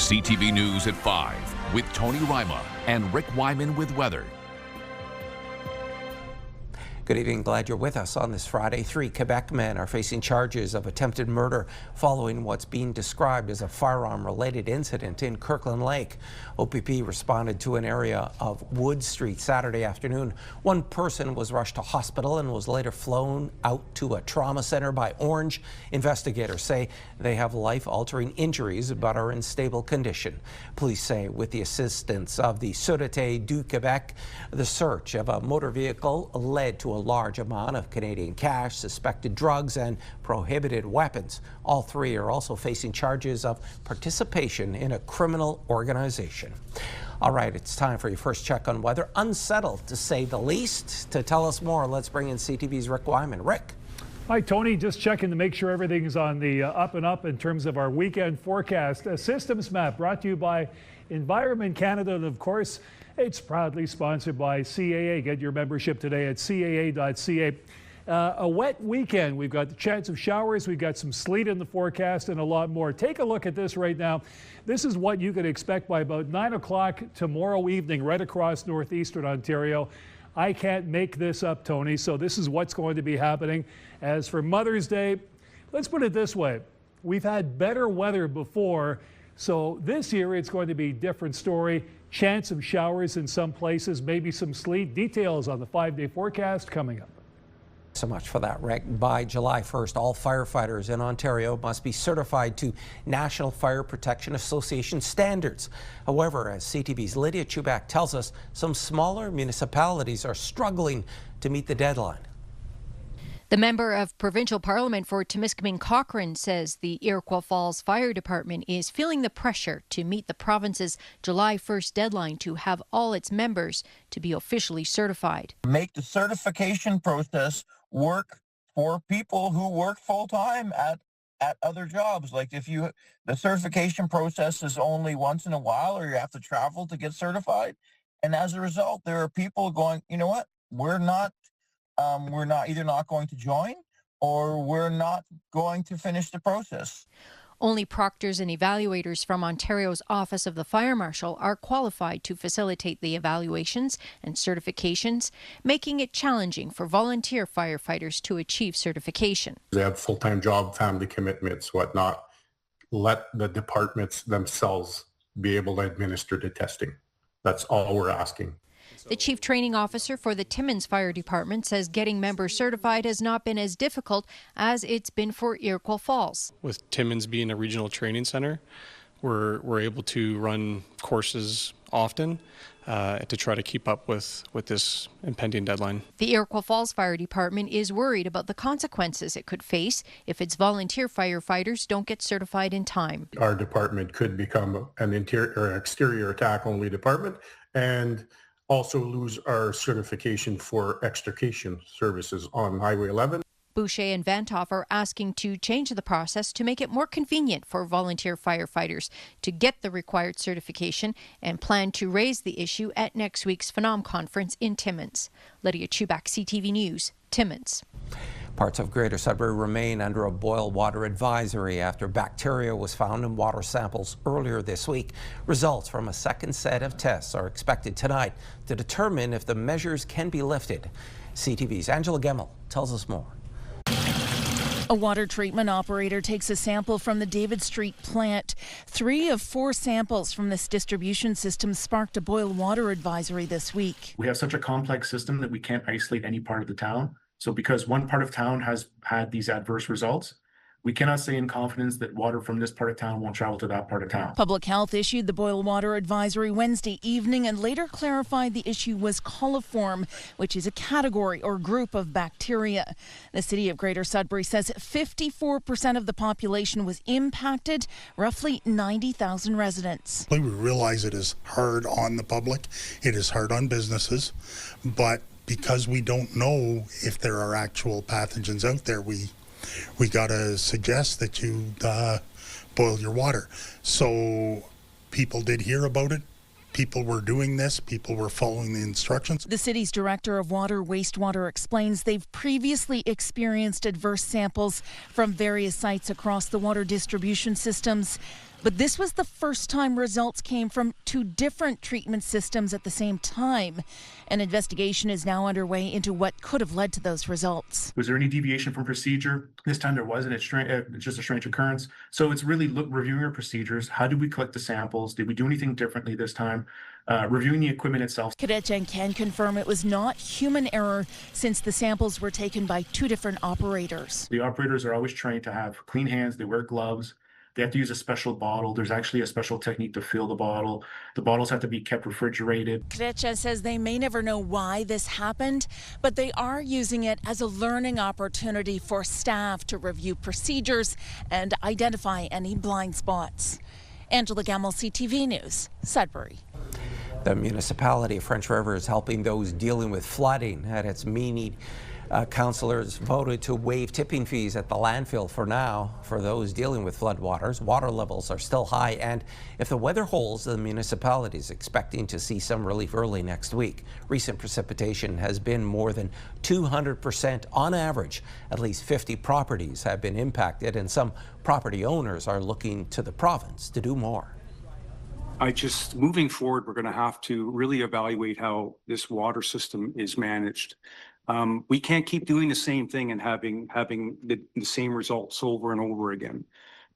CTV News at 5 with Tony Ryma and Rick Wyman with weather. Good evening. Glad you're with us on this Friday. 3 Quebec men are facing charges of attempted murder following what's being described as a firearm-related incident in Kirkland Lake. OPP responded to an area of Wood Street Saturday afternoon. One person was rushed to hospital and was later flown out to a trauma center by Orange. Investigators say they have life-altering injuries but are in stable condition. Police say with the assistance of the Sûreté du Québec, the search of a motor vehicle led to a large amount of Canadian cash, suspected drugs, and prohibited weapons. All three are also facing charges of participation in a criminal organization. All right, it's time for your first check on weather. Unsettled, to say the least. To tell us more, let's bring in CTV's Rick Wyman. Rick. Hi, Tony. Just checking to make sure everything's on the up and up in terms of our weekend forecast. A systems map brought to you by Environment Canada, and of course, it's proudly sponsored by CAA. Get your membership today at caa.ca. A wet weekend. We've got the chance of showers. We've got some sleet in the forecast and a lot more. Take a look at this right now. This is what you could expect by about 9 o'clock tomorrow evening right across Northeastern Ontario. I can't make this up, Tony, so this is what's going to be happening. As for Mother's Day, let's put it this way. We've had better weather before, so this year it's going to be a different story. Chance of showers in some places, maybe some sleet. Details on the 5-day forecast coming up. So much for that, Rick. By July 1st, all firefighters in Ontario must be certified to National Fire Protection Association standards. However, as CTV's Lydia Chubak tells us, some smaller municipalities are struggling to meet the deadline. The member of Provincial Parliament for Timiskaming Cochrane says the Iroquois Falls Fire Department is feeling the pressure to meet the province's July 1st deadline to have all its members to be officially certified. Make the certification process work for people who work full-time at other jobs. Like if the certification process is only once in a while, or you have to travel to get certified. And as a result, there are people going, you know what, we're either not going to join or we're not going to finish the process. Only proctors and evaluators from Ontario's Office of the Fire Marshal are qualified to facilitate the evaluations and certifications, making it challenging for volunteer firefighters to achieve certification. They have full-time job, family commitments, whatnot. Let the departments themselves be able to administer the testing. That's all we're asking. The Chief Training Officer for the Timmins Fire Department says getting members certified has not been as difficult as it's been for Iroquois Falls. With Timmins being a regional training center, we're able to run courses often to try to keep up with this impending deadline. The Iroquois Falls Fire Department is worried about the consequences it could face if its volunteer firefighters don't get certified in time. Our department could become an interior or exterior attack only department and also lose our certification for extrication services on Highway 11. Boucher and Vantoff are asking to change the process to make it more convenient for volunteer firefighters to get the required certification and plan to raise the issue at next week's Phenom Conference in Timmins. Lydia Chubak, CTV News, Timmins. Parts of Greater Sudbury remain under a boil water advisory after bacteria was found in water samples earlier this week. Results from a second set of tests are expected tonight to determine if the measures can be lifted. CTV's Angela Gemmel tells us more. A water treatment operator takes a sample from the David Street plant. 3 of 4 samples from this distribution system sparked a boil water advisory this week. We have such a complex system that we can't isolate any part of the town. So because one part of town has had these adverse results, we cannot say in confidence that water from this part of town won't travel to that part of town. Public Health issued the boil water advisory Wednesday evening and later clarified the issue was coliform, which is a category or group of bacteria. The city of Greater Sudbury says 54% of the population was impacted, roughly 90,000 residents. We realize it is hard on the public, it is hard on businesses, but because we don't know if there are actual pathogens out there, we got to suggest that you boil your water. So people did hear about it. People were doing this. People were following the instructions. The city's director of water wastewater explains they've previously experienced adverse samples from various sites across the water distribution systems. But this was the first time results came from two different treatment systems at the same time. An investigation is now underway into what could have led to those results. Was there any deviation from procedure? This time there wasn't. It's just a strange occurrence. So it's really reviewing our procedures. How did we collect the samples? Did we do anything differently this time? Reviewing the equipment itself. Kadechan can confirm it was not human error since the samples were taken by two different operators. The operators are always trained to have clean hands. They wear gloves. They have to use a special bottle. There's actually a special technique to fill the bottle. The bottles have to be kept refrigerated. Kadechan says they may never know why this happened, but they are using it as a learning opportunity for staff to review procedures and identify any blind spots. Angela Gamble, CTV News, Sudbury. The municipality of French River is helping those dealing with flooding. At its meeting, councillors voted to waive tipping fees at the landfill for now. For those dealing with floodwaters, water levels are still high, and if the weather holds, the municipality is expecting to see some relief early next week. Recent precipitation has been more than 200% on average. At least 50 properties have been impacted, and some property owners are looking to the province to do more. Moving forward, we're going to have to really evaluate how this water system is managed. We can't keep doing the same thing and having the same results over and over again.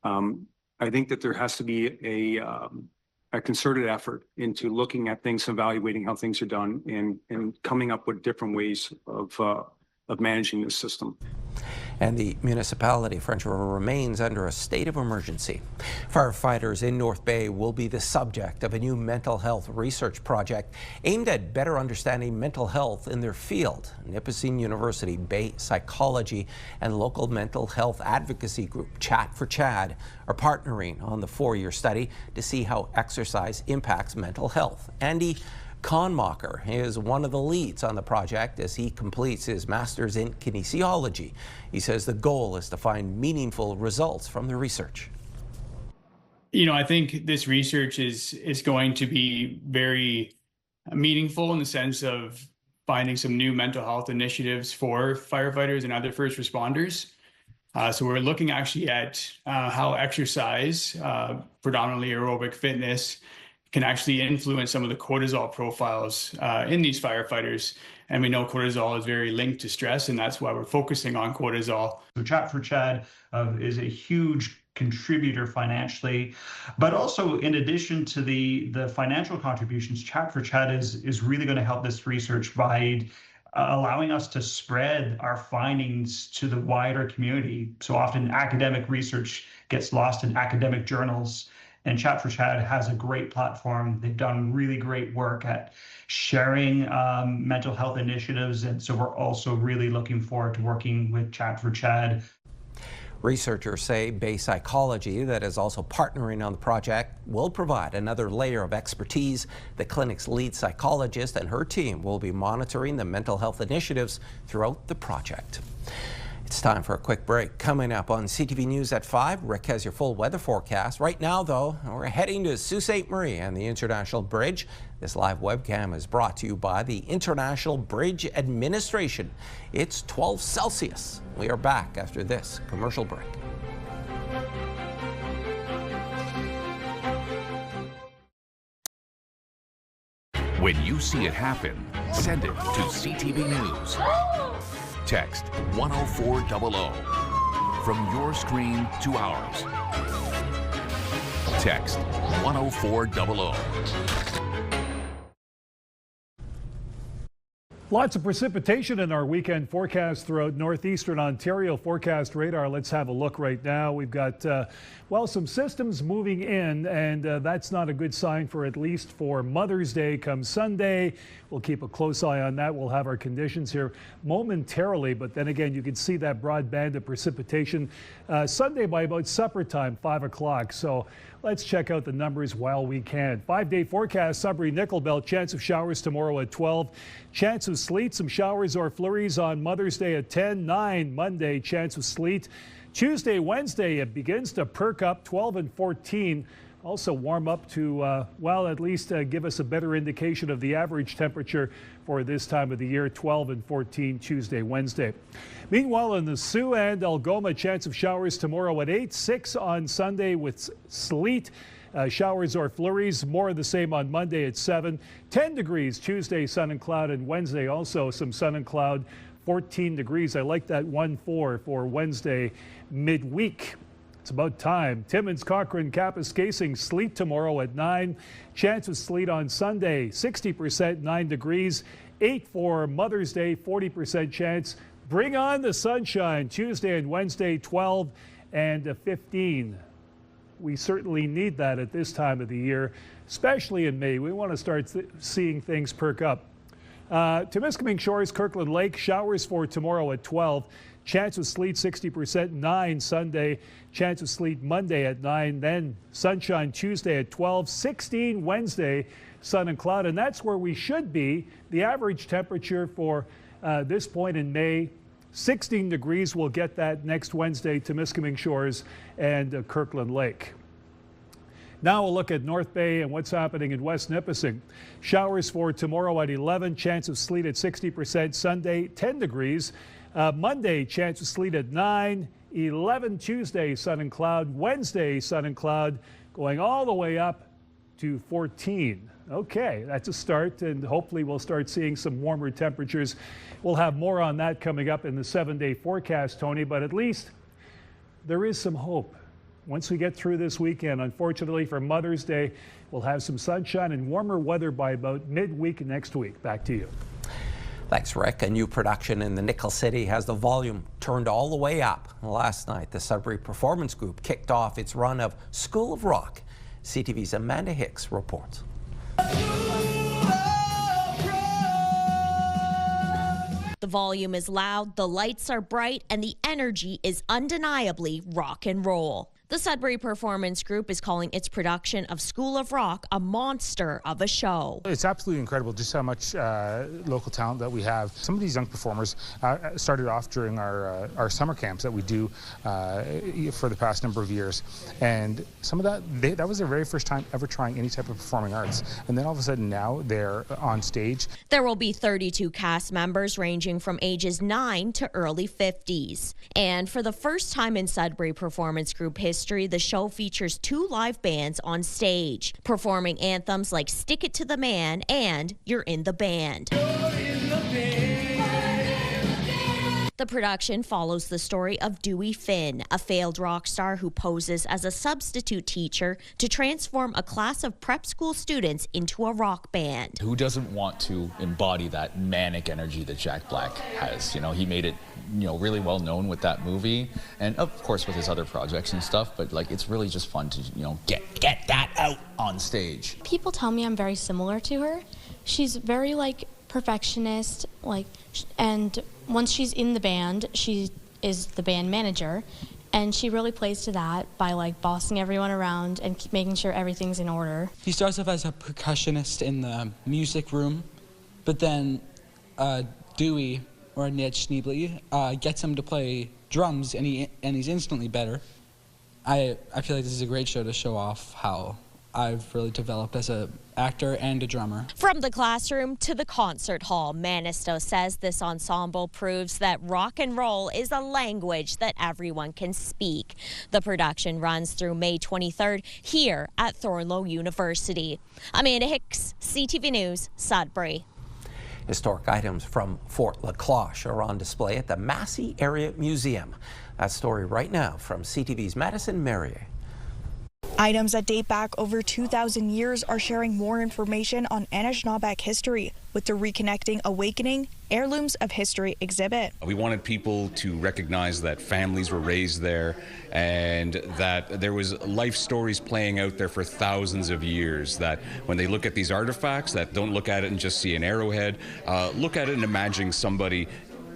I think that there has to be a concerted effort into looking at things, evaluating how things are done, and coming up with different ways of managing this system. And the municipality of French River remains under a state of emergency. Firefighters in North Bay will be the subject of a new mental health research project aimed at better understanding mental health in their field. Nipissing University Bay Psychology and local mental health advocacy group Chat for Chad are partnering on the 4-year study to see how exercise impacts mental health. Andy Conmacher is one of the leads on the project as he completes his master's in kinesiology. He says the goal is to find meaningful results from the research. I think this research is going to be very meaningful in the sense of finding some new mental health initiatives for firefighters and other first responders. So we're looking actually at how exercise, predominantly aerobic fitness, can actually influence some of the cortisol profiles in these firefighters. And we know cortisol is very linked to stress, and that's why we're focusing on cortisol. So Chat for Chad is a huge contributor financially, but also in addition to the financial contributions, Chat for Chad is really going to help this research by allowing us to spread our findings to the wider community. So often academic research gets lost in academic journals, and Chat for Chad has a great platform. They've done really great work at sharing mental health initiatives, and so we're also really looking forward to working with Chat for Chad. Researchers say Bay Psychology, that is also partnering on the project, will provide another layer of expertise. The clinic's lead psychologist and her team will be monitoring the mental health initiatives throughout the project. It's time for a quick break. Coming up on CTV News at 5, Rick has your full weather forecast. Right now, though, we're heading to Sault Ste. Marie and the International Bridge. This live webcam is brought to you by the International Bridge Administration. It's 12 Celsius. We are back after this commercial break. When you see it happen, send it to CTV News. Text 10400 from your screen to ours. Text 10400. Lots of precipitation in our weekend forecast throughout Northeastern Ontario. Forecast radar, let's have a look right now. We've got, some systems moving in, and that's not a good sign for at least for Mother's Day come Sunday. We'll keep a close eye on that. We'll have our conditions here momentarily, but then again, you can see that broad band of precipitation Sunday by about supper time, 5 o'clock. So let's check out the numbers while we can. 5-day forecast, Sudbury, Nickel Belt, chance of showers tomorrow at 12. Chance of sleet, some showers or flurries on Mother's Day at 10. 9 Monday, chance of sleet. Tuesday, Wednesday, it begins to perk up, 12 and 14 also warm up to, well, at least give us a better indication of the average temperature for this time of the year, 12 and 14 Tuesday, Wednesday. Meanwhile, in the Sault and Algoma, chance of showers tomorrow at 8, 6 on Sunday with sleet. Showers or flurries, more of the same on Monday at 7. 10 degrees Tuesday, sun and cloud, and Wednesday also some sun and cloud, 14 degrees. I like that 1-4 for Wednesday midweek. It's about time. Timmins, Cochrane, Kapuskasing, sleet tomorrow at 9. Chance of sleet on Sunday, 60%, 9 degrees. 8 for Mother's Day, 40% chance. Bring on the sunshine. Tuesday and Wednesday, 12 and 15. We certainly need that at this time of the year, especially in May. We want to start seeing things perk up. Temiskaming Shores, Kirkland Lake, showers for tomorrow at 12. Chance of sleet 60%, 9 Sunday. Chance of sleet Monday at 9. Then sunshine Tuesday at 12. 16 Wednesday, sun and cloud. And that's where we should be. The average temperature for this point in May, 16 degrees. We'll get that next Wednesday, Temiskaming Shores and Kirkland Lake. Now we'll look at North Bay and what's happening in West Nipissing. Showers for tomorrow at 11. Chance of sleet at 60%. Sunday, 10 degrees. Monday, chance of sleet at 9. 11 Tuesday, sun and cloud. Wednesday, sun and cloud, going all the way up to 14. Okay, that's a start, and hopefully we'll start seeing some warmer temperatures. We'll have more on that coming up in the 7-day forecast, Tony, but at least there is some hope. Once we get through this weekend, unfortunately for Mother's Day, we'll have some sunshine and warmer weather by about midweek next week. Back to you. Thanks, Rick. A new production in the Nickel City has the volume turned all the way up. Last night, the Sudbury Performance Group kicked off its run of School of Rock. CTV's Amanda Hicks reports. The volume is loud, the lights are bright, and the energy is undeniably rock and roll. The Sudbury Performance Group is calling its production of School of Rock a monster of a show. It's absolutely incredible just how much local talent that we have. Some of these young performers started off during our summer camps that we do for the past number of years. And some of that was their very first time ever trying any type of performing arts. And then all of a sudden now they're on stage. There will be 32 cast members ranging from ages 9 to early 50s. And for the first time in Sudbury Performance Group history, the show features 2 live bands on stage, performing anthems like Stick It to the Man and You're in the Band. The production follows the story of Dewey Finn, a failed rock star who poses as a substitute teacher to transform a class of prep school students into a rock band. Who doesn't want to embody that manic energy that Jack Black has? You know, he made it, really well known with that movie, and of course with his other projects and stuff, but like it's really just fun to, get that out on stage. People tell me I'm very similar to her. She's very perfectionist, and once she's in the band, she is the band manager, and she really plays to that by bossing everyone around and making sure everything's in order. He starts off as a percussionist in the music room, but then Dewey, or Ned Schneebly, gets him to play drums, and he's instantly better. I feel like this is a great show to show off how I've really developed as an actor and a drummer. From the classroom to the concert hall, Manisto says this ensemble proves that rock and roll is a language that everyone can speak. The production runs through May 23rd here at Thornloe University. Amanda Hicks, CTV News, Sudbury. Historic items from Fort La Cloche are on display at the Massey Area Museum. That story right now from CTV's Madison Merrier. Items that date back over 2,000 years are sharing more information on Anishinaabeg history with the Reconnecting Awakening Heirlooms of History exhibit. We wanted people to recognize that families were raised there and that there was life stories playing out there for thousands of years, that when they look at these artifacts, that don't look at it and just see an arrowhead, look at it and imagine somebody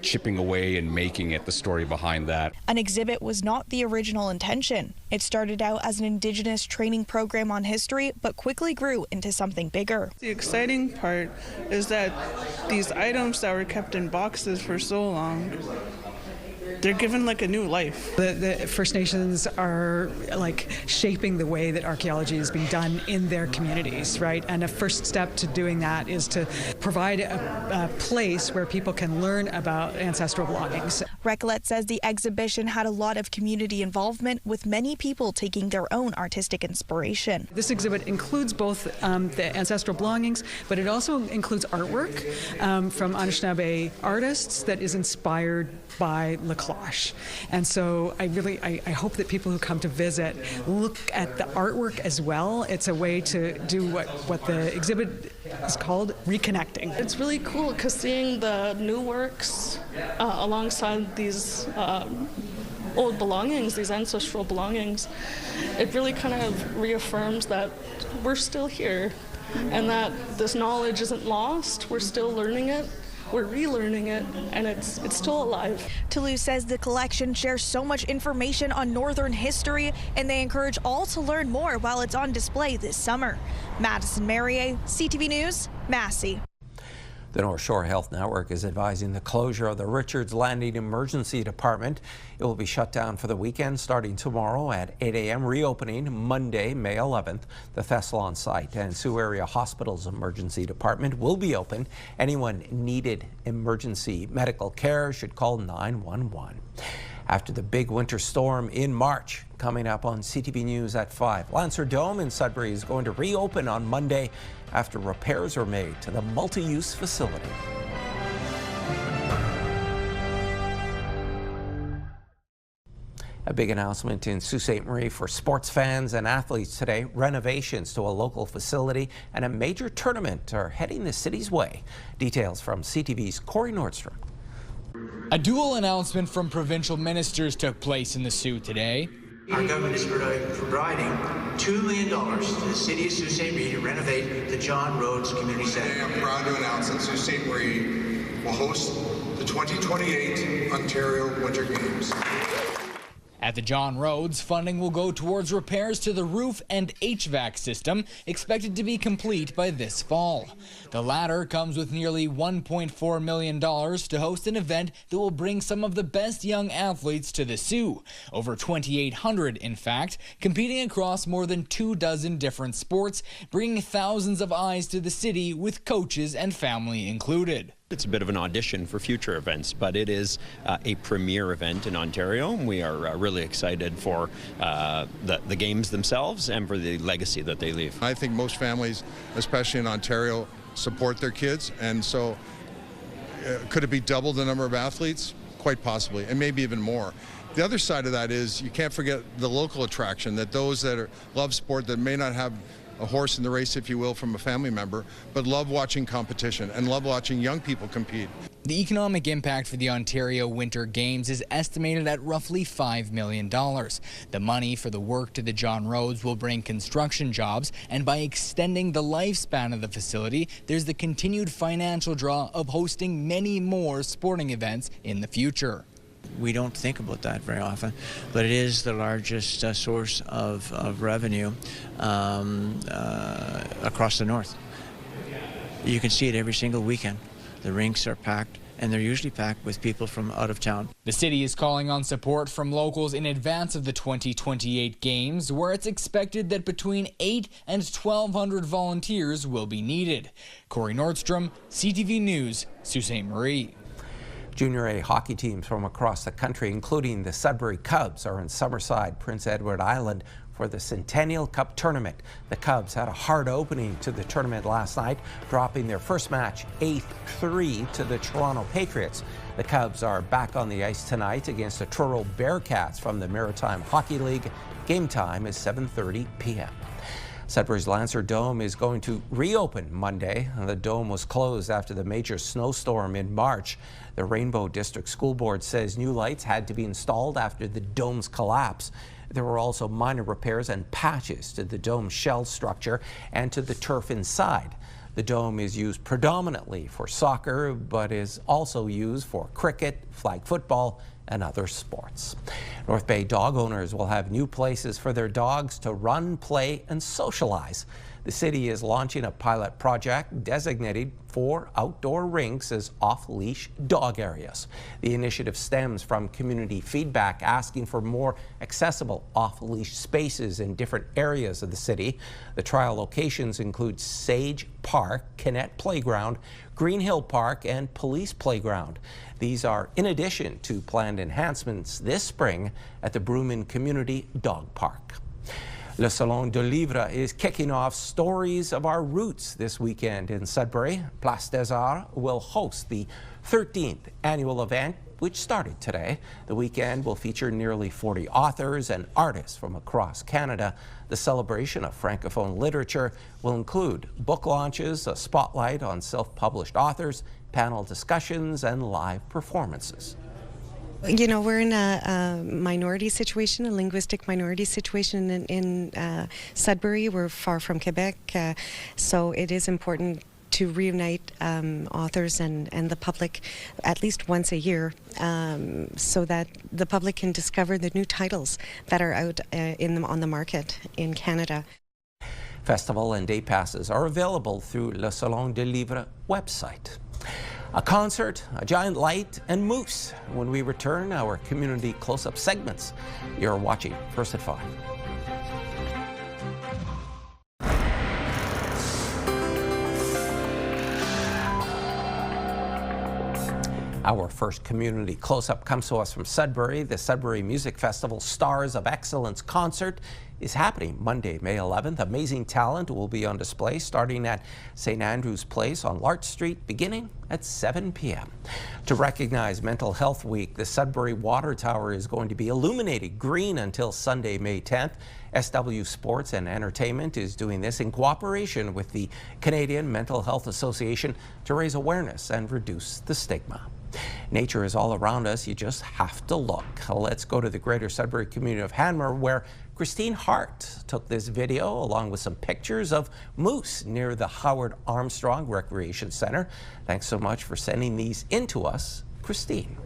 chipping away and making it, the story behind that. An exhibit was not the original intention. It started out as an Indigenous training program on history, but quickly grew into something bigger. The exciting part is that these items that were kept in boxes for so long they're given like a new life. The First Nations are like shaping the way that archaeology is being done in their communities, right? And a first step to doing that is to provide a place where people can learn about ancestral belongings. Recollet says the exhibition had a lot of community involvement, with many people taking their own artistic inspiration. This exhibit includes both the ancestral belongings, but it also includes artwork from Anishinaabe artists that is inspired by Cloche. And so I hope that people who come to visit look at the artwork as well. It's a way to do what the exhibit is called reconnecting. It's really cool because seeing the new works alongside these old belongings, these ancestral belongings, it really kind of reaffirms that we're still here and that this knowledge isn't lost. We're still learning it. We're relearning it, and it's still alive. Toulouse says the collection shares so much information on Northern history, and they encourage all to learn more while it's on display this summer. Madison Marier, CTV News, Massey. The North Shore Health Network is advising the closure of the Richards Landing Emergency Department. It will be shut down for the weekend starting tomorrow at 8 a.m., reopening Monday, May 11th. The Thessalon site and Sioux Area Hospital's Emergency Department will be open. Anyone needed emergency medical care should call 911. After the big winter storm in March, coming up on CTV News at 5. Lancer Dome in Sudbury is going to reopen on Monday after repairs are made to the multi-use facility. A big announcement in Sault Ste. Marie for sports fans and athletes today. Renovations to a local facility and a major tournament are heading the city's way. Details from CTV's Corey Nordstrom. A dual announcement from provincial ministers took place in the Sioux today. Our government is providing $2 million to the city of Sault Ste. Marie to renovate the John Rhodes Community Center. Today I'm proud to announce that Sault Ste. Marie will host the 2028 Ontario Winter Games. At the John Rhodes, funding will go towards repairs to the roof and HVAC system, expected to be complete by this fall. The latter comes with nearly $1.4 million to host an event that will bring some of the best young athletes to the Sioux. Over 2,800, in fact, competing across more than 24 different sports, bringing thousands of eyes to the city with coaches and family included. It's a bit of an audition for future events, but it is a premier event in Ontario. We are really excited for the games themselves and for the legacy that they leave. I think most families, especially in Ontario, support their kids, and so could it be double the number of athletes? Quite possibly, and maybe even more. The other side of that is you can't forget the local attraction, that those that love sport that may not have a horse in the race, if you will, from a family member, but love watching competition and love watching young people compete. The economic impact for the Ontario Winter Games is estimated at roughly $5 million. The money for the work to the John Rhodes will bring construction jobs, and by extending the lifespan of the facility, there's the continued financial draw of hosting many more sporting events in the future. We don't think about that very often, but it is the largest source of revenue across the north. You can see it every single weekend. The rinks are packed, and they're usually packed with people from out of town. The city is calling on support from locals in advance of the 2028 games, where it's expected that between 800 and 1,200 volunteers will be needed. Corey Nordstrom, CTV News, Sault Ste. Marie. Junior A hockey teams from across the country, including the Sudbury Cubs, are in Summerside, Prince Edward Island for the Centennial Cup tournament. The Cubs had a hard opening to the tournament last night, dropping their first match 8-3 to the Toronto Patriots. The Cubs are back on the ice tonight against the Truro Bearcats from the Maritime Hockey League. Game time is 7:30 p.m. Sudbury's Lancer Dome is going to reopen Monday. The dome was closed after the major snowstorm in March. The Rainbow District School Board says new lights had to be installed after the dome's collapse. There were also minor repairs and patches to the dome shell structure and to the turf inside. The dome is used predominantly for soccer, but is also used for cricket, flag football, and other sports. North Bay dog owners will have new places for their dogs to run, play, and socialize. The city is launching a pilot project designated 4 outdoor rinks as off-leash dog areas. The initiative stems from community feedback asking for more accessible off-leash spaces in different areas of the city. The trial locations include Sage Park, Kinnett Playground, Green Hill Park, and Police Playground. These are in addition to planned enhancements this spring at the Brooman Community Dog Park. Le Salon du Livre is kicking off Stories of Our Roots this weekend in Sudbury. Place des Arts will host the 13th annual event, which started today. The weekend will feature nearly 40 authors and artists from across Canada. The celebration of Francophone literature will include book launches, a spotlight on self-published authors, panel discussions, and live performances. You know, we're in a minority situation, a linguistic minority situation in Sudbury. We're far from Quebec, so it is important to reunite authors and the public at least once a year so that the public can discover the new titles that are out on the market in Canada. Festival and day passes are available through Le Salon du Livre website. A concert, a giant light, and moose. When we return, our community close-up segments. You're watching First at 5. Our first community close-up comes to us from Sudbury. The Sudbury Music Festival Stars of Excellence concert is happening Monday, May 11th. Amazing talent will be on display starting at St. Andrew's Place on Larch Street, beginning at 7 p.m. To recognize Mental Health Week, the Sudbury Water Tower is going to be illuminated green until Sunday, May 10th. SW Sports and Entertainment is doing this in cooperation with the Canadian Mental Health Association to raise awareness and reduce the stigma. Nature is all around us, you just have to look. Let's go to the greater Sudbury community of Hanmer, where Christine Hart took this video along with some pictures of moose near the Howard Armstrong Recreation Center. Thanks so much for sending these in to us, Christine.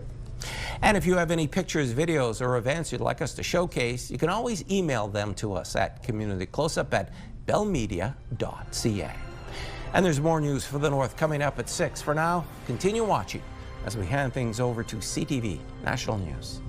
And if you have any pictures, videos, or events you'd like us to showcase, you can always email them to us at communitycloseup@bellmedia.ca. And there's more news for the North coming up at 6. For now, continue watching as we hand things over to CTV National News.